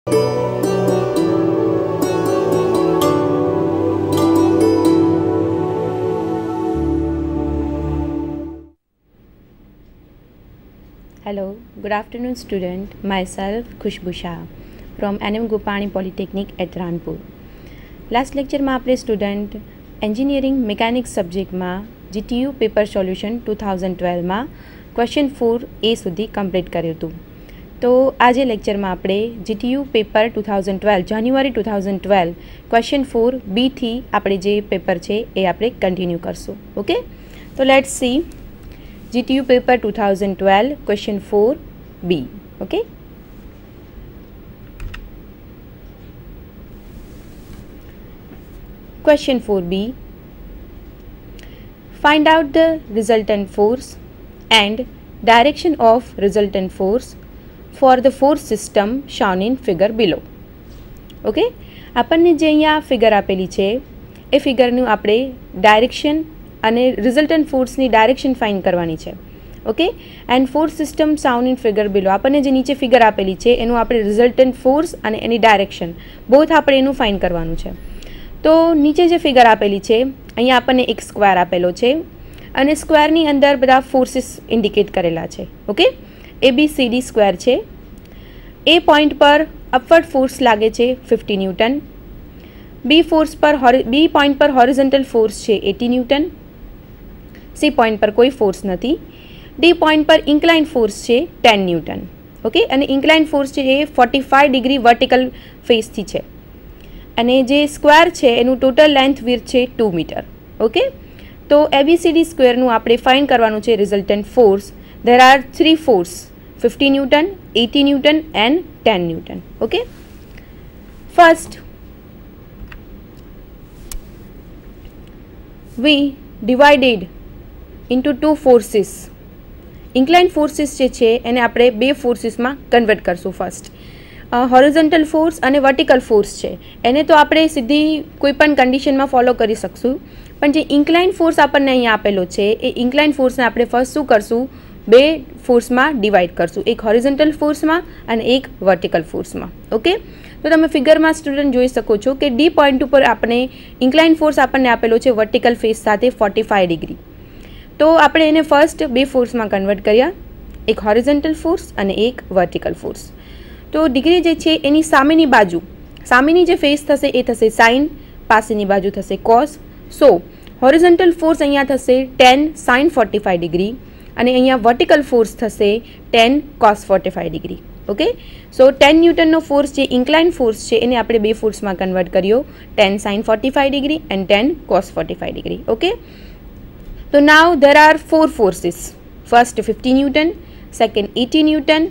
Hello, good afternoon student. Myself Khushbu Shah from NM Gopani Polytechnic at Ranpur. Last lecture में આપણે student engineering mechanics સબ્જેક્ટમાં GTU paper solution 2012માં question 4A સુધી complete કર્યું હતું. તો આજે લેક્ચરમાં આપણે GTU પેપર 2012 જાન્યુઆરી 2012 ક્વેશ્ચન 4B થી આપણે જે પેપર છે એ આપણે કન્ટિન્યુ કરશું. ઓકે, તો let's see GTU paper 2012 question 4B. Okay, question 4B, find out the resultant force and direction of resultant force for the force system shown in figure below. Okay, આપણને જે અહીંયા figure આપેલી છે એ ફિગરનું આપણે direction અને resultant ફોર્સની direction find કરવાની છે. Okay, and force system sound in figure below. આપણને જે નીચે ફિગર આપેલી છે એનું આપણે રિઝલ્ટન્ટ ફોર્સ અને એની ડાયરેક્શન બોથ આપણે એનું ફાઇન્ડ કરવાનું છે. તો નીચે જે ફિગર આપેલી છે અહીંયા આપણને એક સ્ક્વેર આપેલો છે અને સ્ક્વેરની અંદર બધા ફોર્સીસ ઇન્ડિકેટ કરેલા છે. ઓકે, ABCD સ્ક્વેર છે. એ પોઈન્ટ પર અપવર્ડ ફોર્સ લાગે છે 50 ન્યૂટન. બી પોઈન્ટ પર હોરિઝોન્ટલ ફોર્સ છે 80 ન્યૂટન. સી પોઈન્ટ પર કોઈ ફોર્સ નથી. ડી પોઈન્ટ પર ઇન્ક્લાઇન ફોર્સ છે 10 ન્યૂટન. ઓકે, અને ઇન્ક્લાઇન ફોર્સ છે એ 45 ડિગ્રી વર્ટિકલ ફેસથી છે. અને જે સ્ક્વેર છે એનું ટોટલ લેન્થ વિડ્થ છે 2 મીટર. ઓકે, તો ABCD સ્ક્વેરનું આપણે ફાઇન્ડ કરવાનું છે resultant force. There are 3 force, 50 newton, 80 newton and 10 newton. Okay, first we divided into two forces. Incline forces જે છે એને આપણે બે ફોર્સીસમાં કન્વર્ટ કરશું. ફર્સ્ટ હોરિઝોન્ટલ ફોર્સ અને વર્ટિકલ ફોર્સ છે એને તો આપણે સીધી કોઈ પણ કન્ડિશનમાં ફોલો કરી શકશું, પણ જે ઇન્ક્લાઇન ફોર્સ આપણને અહીંયા આપેલો છે એ ઇન્ક્લાઇન ફોર્સને આપણે ફર્સ્ટ શું કરશું, બે ફોર્સમાં ડિવાઈડ કરશું, એક હોરિઝોન્ટલ ફોર્સમાં અને એક વર્ટિકલ ફોર્સમાં. ઓકે, તો તમે ફિગરમાં સ્ટુડન્ટ જોઈ શકો છો કે ડી પોઈન્ટ ઉપર આપણે ઇન્ક્લાઇન ફોર્સ આપણને આપેલો છે વર્ટિકલ ફેસ સાથે 45 ડિગ્રી. તો આપણે એને ફર્સ્ટ બે ફોર્સમાં કન્વર્ટ કર્યા, એક હોરિઝોન્ટલ ફોર્સ અને એક વર્ટિકલ ફોર્સ. તો ડિગ્રી જે છે એની સામેની બાજુ, સામેની જે ફેસ થશે એ થશે સાઇન, પાસેની બાજુ થશે કોસ. સો હોરિઝોન્ટલ ફોર્સ અહીંયા થશે 10 sin 45 ડિગ્રી અને અહીંયા વર્ટિકલ ફોર્સ થશે 10 cos 45 degree. Okay, so 10 ન્યૂટનનો force જે ઇન્ક્લાઇન ફોર્સ છે એને આપણે બે ફોર્સમાં કન્વર્ટ કર્યો, 10 sin 45 degree and 10 cos 45 degree. Okay, તો નાવ there are 4 forces. First 50 Newton, second 80 Newton,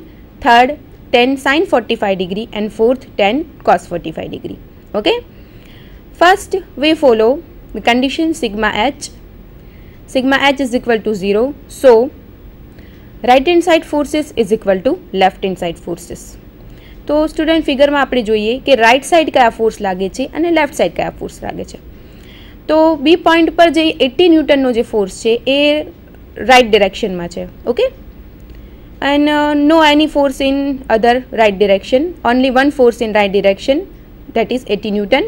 third 10 sin 45 degree and fourth 10 cos 45 degree. Okay, first we follow the condition sigma h. Sigma h is equal to 0. So right hand side forces is equal to left hand side forces. તો student ફિગરમાં આપણે જોઈએ કે right side કયા force લાગે છે અને left side કયા force લાગે છે. તો બી પોઈન્ટ પર જે 80 ન્યૂટનનો જે ફોર્સ છે એ રાઇટ ડિરેક્શનમાં છે. Okay, and no any force in other right direction, only one force in right direction, that is 80 newton.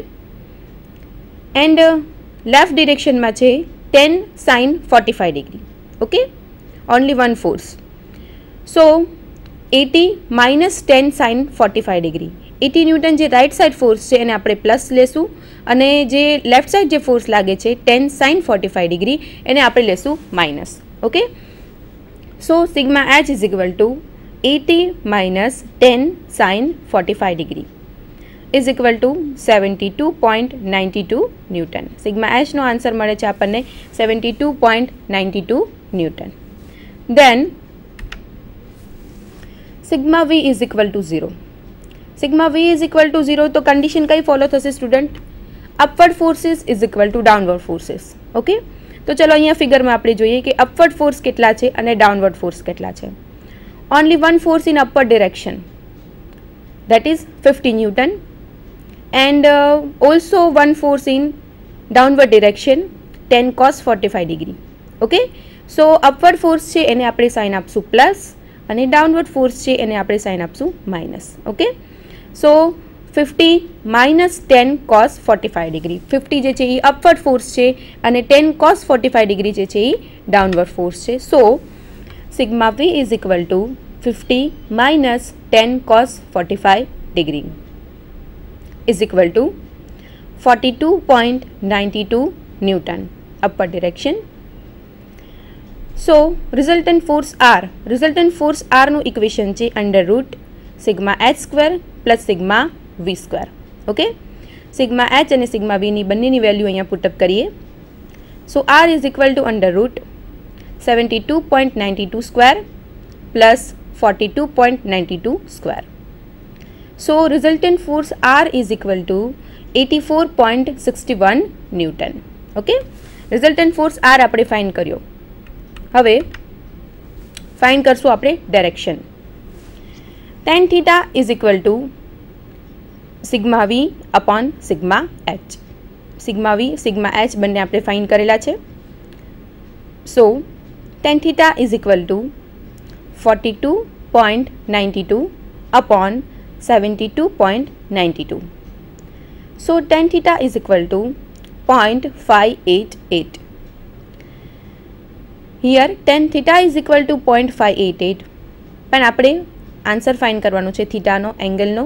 And left ડિરેક્શનમાં છે 10 sin 45 degree. Okay, only one force. So 80 minus 10 sin 45 degree. 80 newton જે right side force છે એને આપણે plus લેશું અને જે left side જે ફોર્સ લાગે છે 10 sin 45 ડિગ્રી એને આપણે લેશું minus. Okay, so sigma H is equal to 80 minus 10 sin 45 degree is equal to 72.92 newton. Sigma એચનો આન્સર મળે છે આપણને 72.92 newton. Then sigma V is equal to 0. Sigma V is equal to 0 તો condition કઈ follow થશે student? Upward forces is equal to downward forces. Okay, તો ચલો અહીંયા ફિગરમાં આપણે જોઈએ કે અપવર્ડ ફોર્સ કેટલા છે અને ડાઉનવર્ડ ફોર્સ કેટલા છે. Only one force in upward direction, that is 50 newton, and also one force in downward direction 10 cos 45 degree. Okay, so upward force છે એને આપણે સાઇન આપશું પ્લસ અને ડાઉનવર્ડ ફોર્સ છે એને આપણે સાઇન આપશું માઇનસ. ઓકે, સો 50 માઇનસ 10 cos 45 ડિગ્રી. 50 જે છે એ અપવર્ડ ફોર્સ છે અને 10 cos 45 ડિગ્રી જે છે એ ડાઉનવર્ડ ફોર્સ છે. So sigma V is equal to 50 minus 10 cos 45 degree is equal to 42.92 newton upper direction. So resultant force આરનું ઇક્વેશન છે under root sigma H square plus sigma V square. Okay, sigma H અને sigma વીની બંનેની value અહીંયા put up કરીએ. So R is equal to under root 72.92 square plus 42.92 square. So resultant force R is equal to 84.61 newton. Okay, resultant force R આપણે find કર્યો. હવે find કરશું આપણે direction. tan theta is equal to sigma V upon sigma H. Sigma V sigma H બંને આપણે find કરેલા છે. So tan theta is equal to 42.92 upon 72.92. So tan theta is equal to 0.588. Here tan theta is equal to 0.588 પણ આપણે answer find કરવાનો છે થીટાનો એંગલનો.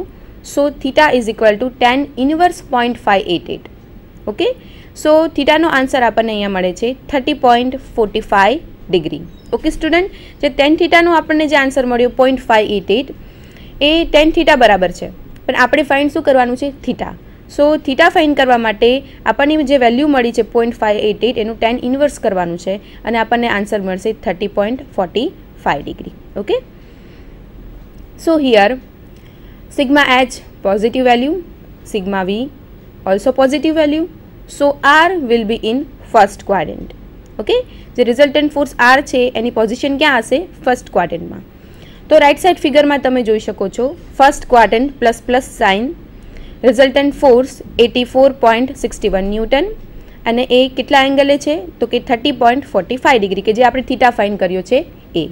So theta is equal to tan inverse 0.588. Okay, so થીટાનો answer આપણને અહીંયા મળે છે 30.45 ડિગ્રી. ઓકે સ્ટુડન્ટ, જે tan થીટાનો આપણને જે આન્સર મળ્યો 0.588 એ tan થીટા બરાબર છે, પણ આપણે ફાઇન્ડ શું કરવાનું છે થીટા. સો થીટા ફાઇન્ડ કરવા માટે આપણને જે વેલ્યુ મળી છે 0.588 એનું tan ઇનવર્સ કરવાનું છે અને આપણને આન્સર મળશે 30.45 degree. Okay, so here sigma H positive value, sigma V also positive value. So R will be in first quadrant. Okay, જે રિઝલ્ટન્ટ ફોર્સ આર છે એની પોઝિશન ક્યાં હશે? ફર્સ્ટ ક્વાડ્રન્ટમાં. તો રાઇટ સાઇડ ફિગરમાં તમે જોઈ શકો છો first quadrant plus plus sign, resultant force 84.61 newton અને એ કેટલા એંગલે છે તો કે 30.45 ડિગ્રી કે જે આપણે થીટા ફાઇન્ડ કર્યો છે એ.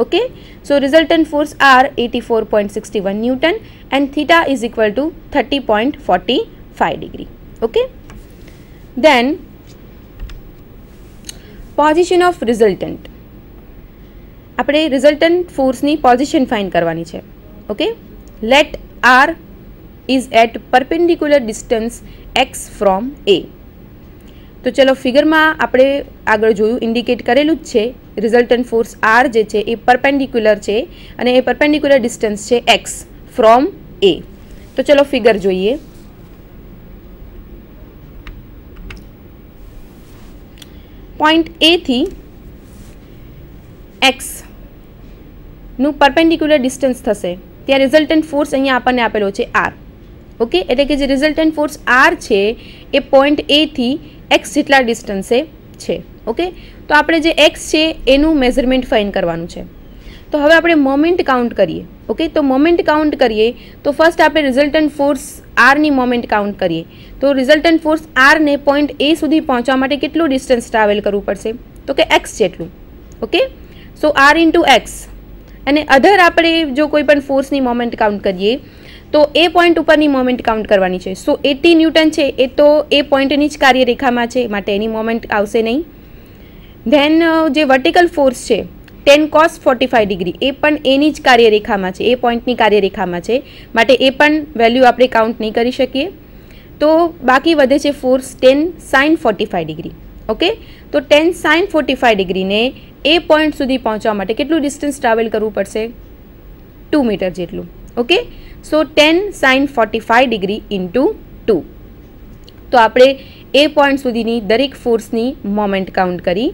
Okay, so resultant force R 84.61 newton and theta is equal to 30.45 degree. Okay, then position of resultant. આપણે રિઝલ્ટન્ટ ફોર્સની પોઝિશન ફાઇન્ડ કરવાની છે. Okay, let R is at perpendicular distance x from a. તો ચલો ફિગરમાં આપણે આગળ જોયું ઇન્ડિકેટ કરેલું જ છે રિઝલ્ટન્ટ ફોર્સ આર જે છે એ પરપેન્ડિક્યુલર છે અને એ પરપેન્ડિક્યુલર ડિસ્ટન્સ છે એક્સ ફ્રોમ એ. તો ચલો ફિગર જોઈએ. પોઈન્ટ એ થી એક્સ નું પરપેન્ડિક્યુલર ડિસ્ટન્સ થશે ત્યાં રિઝલ્ટન્ટ ફોર્સ અહીંયા આપણને આપેલો છે આર. ઓકે, એટલે કે જે રિઝલ્ટન્ટ ફોર્સ આર છે એ પોઈન્ટ એ થી એક્સ જેટલા ડિસ્ટન્સે છે. ઓકે, તો આપણે જે એક્સ છે એનું મેઝરમેન્ટ ફાઇન્ડ કરવાનું છે. તો હવે આપણે મોમેન્ટ કાઉન્ટ કરીએ. ઓકે, તો મોમેન્ટ કાઉન્ટ કરીએ તો ફર્સ્ટ આપણે રિઝલ્ટન્ટ ફોર્સ આરની મોમેન્ટ કાઉન્ટ કરીએ. તો રિઝલ્ટન્ટ ફોર્સ આરને પોઈન્ટ એ સુધી પહોંચવા માટે કેટલું ડિસ્ટન્સ ટ્રાવેલ કરવું પડશે તો કે એક્સ જેટલું. Okay, so R into x અને અધર આપણે જો કોઈ પણ ફોર્સની મોમેન્ટ કાઉન્ટ કરીએ તો એ પોઈન્ટ ઉપરની મોમેન્ટ કાઉન્ટ કરવાની છે. સો 80 ન્યૂટન છે એ તો એ પોઈન્ટની જ કાર્યરેખામાં છે માટે એની મોમેન્ટ આવશે નહીં. ધેન જે વર્ટિકલ ફોર્સ છે 10 cos 45 ડિગ્રી એ પણ એની જ કાર્યરેખામાં છે, એ પોઈન્ટની કાર્યરેખામાં છે માટે એ પણ વેલ્યુ આપણે કાઉન્ટ નહીં કરી શકીએ. તો બાકી વધે છે ફોર્સ 10 sin 45 ડિગ્રી. ઓકે, તો 10 sin 45 ડિગ્રીને એ પોઈન્ટ સુધી પહોંચવા માટે કેટલું ડિસ્ટન્સ ટ્રાવેલ કરવું પડશે? 2 મીટર જેટલું. Okay, so 10 sin 45 degree into 2. તો આપણે એ પોઈન્ટ સુધીની દરેક ફોર્સની મોમેન્ટ કાઉન્ટ કરી.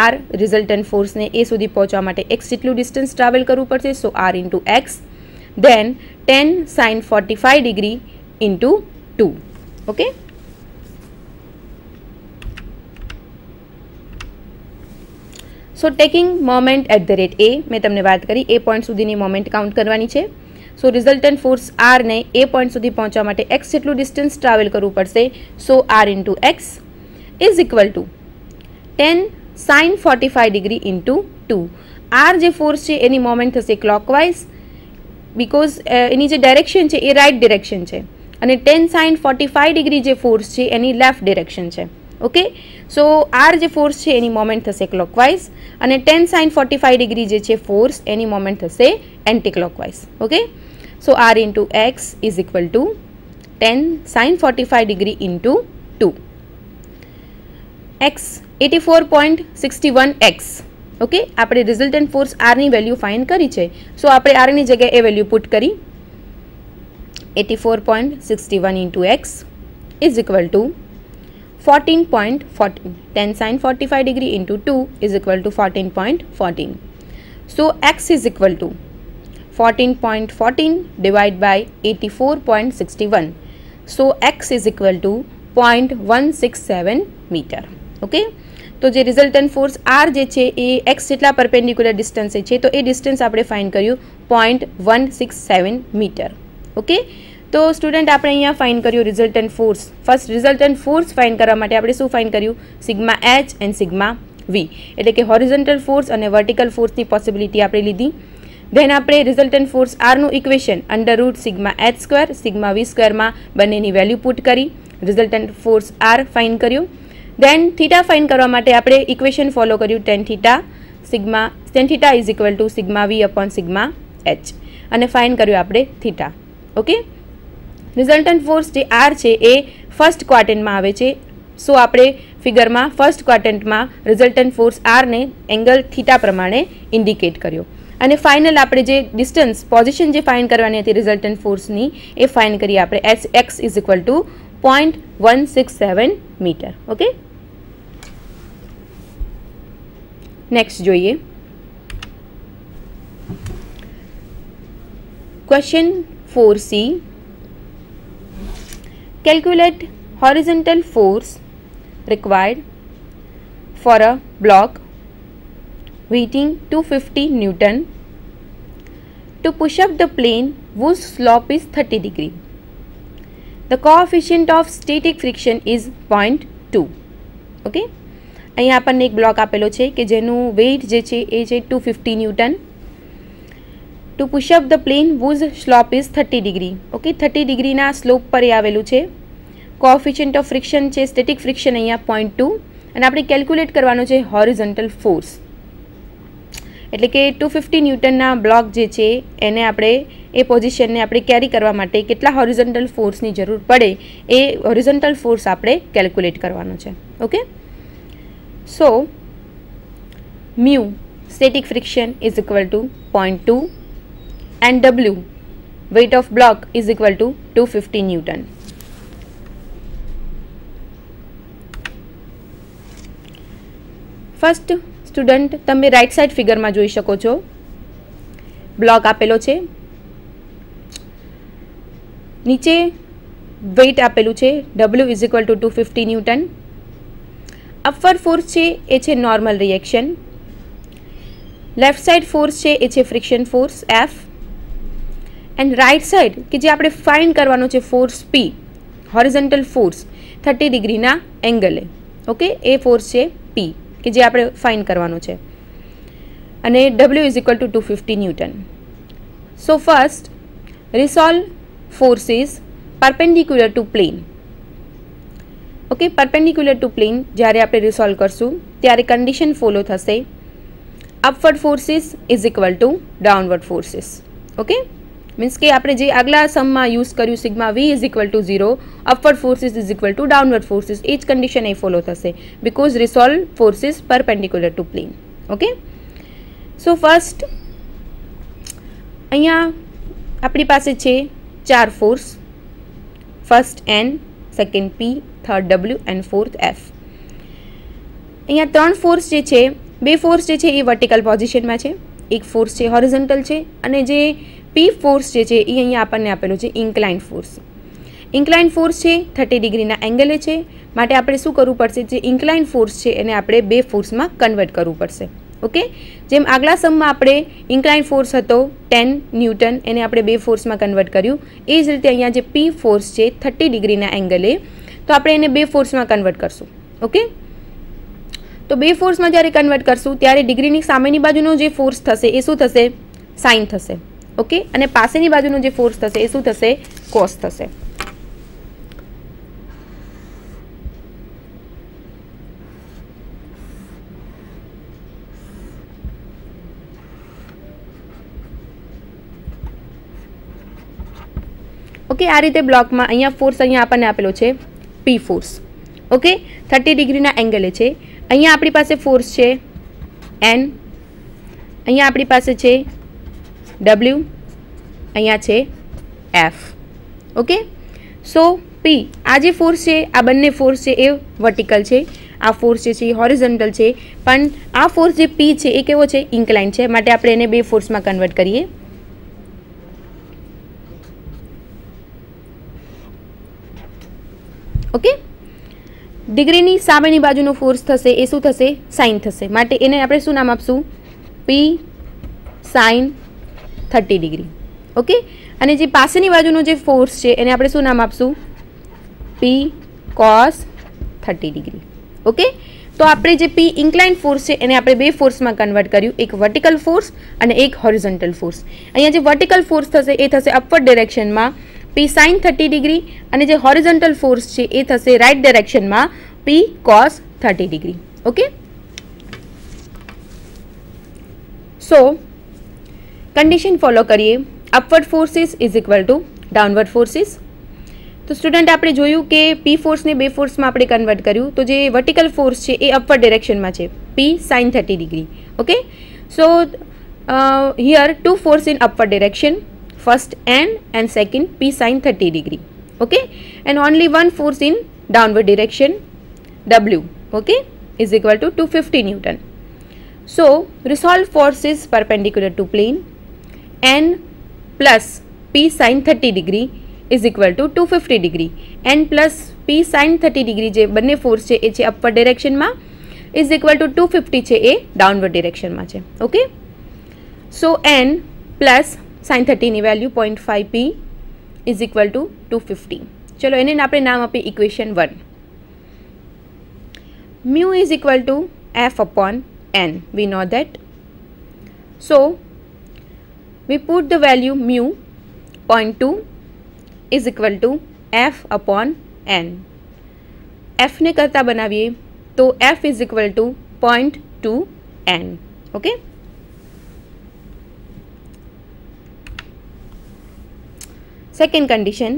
આર રિઝલ્ટન્ટ ફોર્સને એ સુધી પહોંચવા માટે એક્સ જેટલું ડિસ્ટન્સ ટ્રાવેલ કરવું પડશે. So R into X, then 10 sin 45 degree into 2. Okay, so taking moment at the rate A, મેં તમને વાત કરી એ પોઈન્ટ સુધીની મોમેન્ટ કાઉન્ટ કરવાની છે. સો રિઝલ્ટન્ટ ફોર્સ આરને એ પોઈન્ટ સુધી પહોંચવા માટે એક્સ જેટલું ડિસ્ટન્સ ટ્રાવેલ કરવું પડશે. So R into X is equal to 10 sin 45 degree into 2. R જે ફોર્સ છે એની મોમેન્ટ થશે ક્લોકવાઇઝ बिकॉज एनी जे डायरेक्शन है ए राइट डायरेक्शन है અને 10 sin 45 ડિગ્રી જે ફોર્સ છે એની લેફ્ટ ડિરેક્શન છે. ઓકે, સો આર જે ફોર્સ છે એની મોમેન્ટ થશે ક્લોકવાઇઝ અને 10 sin 45 ડિગ્રી જે છે ફોર્સ એની મોમેન્ટ થશે anticlockwise. Okay, so R into X is equal to 10 sin 45 degree into 2. X 84.61 X. Okay, આપણે રિઝલ્ટન્ટ ફોર્સ આરની વેલ્યુ ફાઇન્ડ કરી છે. સો આપણે આરની જગ્યાએ એ વેલ્યુ પુટ કરી 84.61 into x is equal to 14.14. 10 sin 45 degree into 2 is equal to 14.14. So x is equal to 14.14 divided by 84.61. So x is equal to 0.167 meter. Okay. तो जे रिजल्टન્ટ force R J छे ए x जेटला perpendicular distance छे तो ए distance आपणे find कर्युं 0.167 metre. Okay, तो student आपणे अहींया find कर्युं resultant force. First resultant force find करवा माटे आपणे शुं फाइंड कर्युं? Sigma H and sigma V, एटले के हॉरिझोंटल फोर्स अने वर्टिकल फोर्सनी पॉसिबिलिटी आपणे लीधी. देन आपणे रिजल्टન્ટ फोर्स आर नुं equation under root sigma H square sigma V square में बंनेनी वेल्यू पुट करी रिजल्टન્ટ फोर्स आर फाइंड कर्युं. देन थीटा फाइंड करवा माटे आपणे इक्वेशन फॉलो कर्युं tan theta is equal to sigma V upon sigma H अने फाइंड कर्युं आपणे थीटा. ओके, रिजल्टન્ટ फोर्स जे आर है ए फर्स्ट क्वाड्रंट में आवे छे. सो आपणे फिगर में फर्स्ट क्वाड्रंट में रिजल्टન્ટ फोर्स आर ने एंगल थीटा प्रमाणे इंडिकेट कर्यो अने फाइनल आपणे जे डिस्टन्स पोजिशन जे फाइंड करवानी हती रिजल्टન્ટ फोर्सनी ए फाइंड करीए आपणे X is equal to 0.167 metre. Okay, next जोईए question 4C. Calculate horizontal force required for a block weighing 250 Newton to push up the plane whose slope is 30 degree. The coefficient of static friction is 0.2. Okay, અહીંયા આપણને એક block આપેલો છે કે જેનું weight જે છે એ છે 250 newton. To push up the plane whose slope is 30 degree. Okay, 30 degree slope पर आवेलू है. कोएफिशिएंट ऑफ फ्रिक्शन है स्टेटिक फ्रिक्शन अहींया 0.2 અને આપણે કેલ્ક્યુલેટ કરવાનો છે હોરિઝોન્ટલ ફોર્સ. એટલે કે 250 ન્યૂટનના બ્લોક જે છે એને આપણે એ પોઝિશનને આપણે કેરી કરવા માટે કેટલા હોરિઝોન્ટલ ફોર્સની જરૂર પડે એ હોરિઝોન્ટલ ફોર્સ આપણે કેલ્ક્યુલેટ કરવાનો છે. Okay, so mu static friction is equal to 0.2 and W weight of block is equal to 250 Newton. First student तमे राइट साइड फिगर में जोई शको छो. ब्लॉक आपेलो छे, नीचे वेट आपेलू छे W is equal to 250 newton. Upward force छे ए छे normal reaction. Left side force छे ए छे friction force F and right side कि जे आपणे फाइंड करवानो छे force P horizontal force 30 degree ना एंगले. ओके, ए फोर्स छे P कि जे आपणे फाइंड करवानो छे अने W is equal to 250 newton. So first resolve forces perpendicular to plane. Okay, perpendicular to plane ज्यारे आपणे रिसोल्व करशुं त्यारे कंडीशन फॉलो थशे upward forces is equal to downward forces. Okay, means के आपणे जे आगला सम में यूज कर्युं sigma V is equal to 0 upward forces is equal to downward forces ए ज कंडीशन ए फॉलो थशे because resolve forces perpendicular to plane. Okay, so first अहींया आपणी पासे छे 4 force. First N, second P, third W and fourth F. अहींया 3 force जे छे, 2 फोर्स जे छे ए वर्टिकल पोजिशन में छे, एक फोर्स छे हॉरिझोंटल छे अने जे P फोर्स जे छे ए अहींया आपणने आपेलो छे इंक्लाइन फोर्स. इंक्लाइन फोर्स छे 30 डिग्रीना एंगले छे माटे आपणे शुं करवुं पड़शे जे इंक्लाइन फोर्स छे एने आपणे 2 फोर्स में कन्वर्ट करवुं पड़शे. ओके, जेम आगला सम में आपणे इंक्लाइन फोर्स हतो 10 न्यूटन एने आपणे 2 फोर्स में कन्वर्ट कर्युं ए ज रीते अहींया जे P फोर्स छे 30 डिग्रीना एंगले तो आपणे एने 2 फोर्स में कन्वर्ट करशुं. ओके, तो 2 फोर्स में ज्यारे कन्वर्ट करशुं त्यारे डिग्रीनी सामेनी बाजुनो जे फोर्स थशे ए शुं थशे साइन थशे. ઓકે, અને પાસેની બાજુનો જે ફોર્સ થશે એ શું થશે? કોસ થશે. ઓકે, આ રીતે બ્લોકમાં અહીંયા ફોર્સ અહીંયા આપણને આપેલો છે પી ફોર્સ. ઓકે, 30 ડિગ્રીના એંગલે છે. અહીંયા આપણી પાસે ફોર્સ છે એન, અહીંયા આપણી પાસે છે ડબલ્યુ, અહીંયા છે એફ. ઓકે, સો પી, આ જે ફોર્સ છે આ બંને ફોર્સ છે એ વર્ટિકલ છે, આ ફોર્સ જે છે એ હોરિઝોન્ટલ છે, પણ આ ફોર્સ જે પી છે એ કેવો છે? ઇન્ક્લાઇન છે, માટે આપણે એને બે ફોર્સમાં કન્વર્ટ કરીએ. ઓકે, ડિગ્રીની સામેની બાજુનો ફોર્સ થશે એ શું થશે? સાઇન થશે, માટે એને આપણે શું નામ આપશું? પી સાઇન 30 ડિગ્રી. ઓકે, અને જે પાસેની બાજુનો જે ફોર્સ છે એને આપણે શું નામ આપશું? પી કોસ 30 ડિગ્રી. ઓકે, તો આપણે જે પી ઇન્ક્લાઇન ફોર્સ છે એને આપણે બે ફોર્સમાં કન્વર્ટ કર્યું, એક વર્ટિકલ ફોર્સ અને એક હોરિઝોન્ટલ ફોર્સ. અહીંયા જે વર્ટિકલ ફોર્સ થશે એ થશે અપવર્ડ ડિરેક્શનમાં પી સાઇન 30 ડિગ્રી, અને જે હોરિઝોન્ટલ ફોર્સ છે એ થશે રાઇટ ડિરેક્શનમાં પી કોસ 30 ડિગ્રી. ઓકે, સો કન્ડિશન ફોલો કરીએ. Upward forces is equal to downward forces. તો સ્ટુડન્ટ આપણે જોયું કે પી ફોર્સને બે ફોર્સમાં આપણે કન્વર્ટ કર્યું, તો જે વર્ટિકલ ફોર્સ છે એ અપવર્ડ ડિરેક્શનમાં છે, પી sign 30 degree. Okay, so here two force in upward direction, first n and second p sin 30 degree. Okay, and only one force in downward direction, w, okay, is equal to 250 Newton. So resolved force is perpendicular to plane, n plus p sin 30 degree is equal to 250 degree. n plus p sin 30 degree જે બંને force છે એ છે upward ડિરેક્શનમાં, is equal to 250 છે એ downward ડિરેક્શનમાં છે. Okay, so n plus sine 30ની value 0.5 p is equal to 250. ચલો એને આપણે નામ આપીએ equation 1. Mu is equal to F upon N, we know that. So we put the value mu 0.2 is equal to F upon N. એફને કરતા બનાવીએ તો F is equal to 0.2 N. Okay, second condition,